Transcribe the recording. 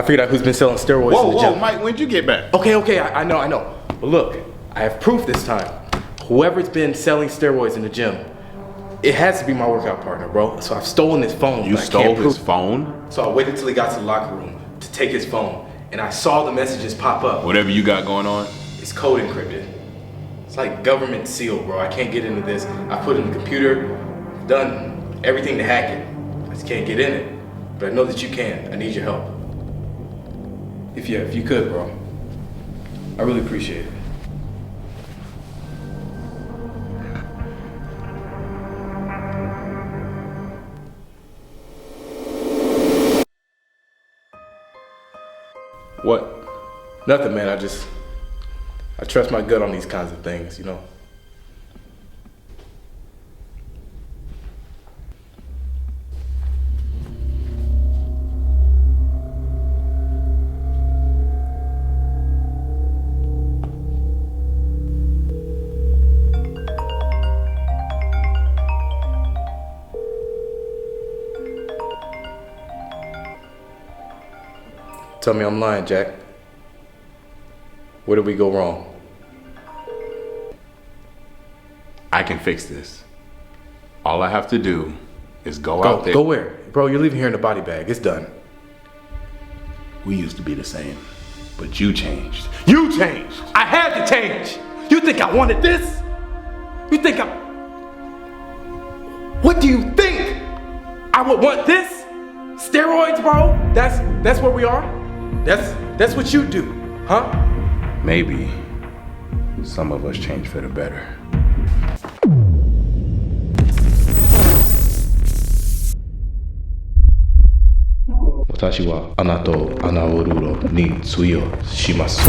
I figured out who's been selling steroids in the gym. Whoa, Mike, when'd you get back? Okay, I know. But look, I have proof this time. Whoever's been selling steroids in the gym, it has to be my workout partner, bro. So I've stolen his phone. You stole his phone? So I waited till he got to the locker room to take his phone, and I saw the messages pop up. Whatever you got going on? It's code encrypted. It's like government seal, bro. I can't get into this. I put it in the computer, done everything to hack it. I just can't get in it. But I know that you can. I need your help. If you could, bro. I really appreciate it. What? Nothing, man. I trust my gut on these kinds of things, you know? Tell me I'm lying, Jack. Where did we go wrong? I can fix this. All I have to do is go out there. Go where? Bro, you're leaving here in a body bag. It's done. We used to be the same, but you changed. You changed! I had to change! You think I wanted this? You think What do you think? I would want this? Steroids, bro? That's where we are? That's what you do, huh? Maybe some of us change for the better. 私はあなたをアナオルロに通用します。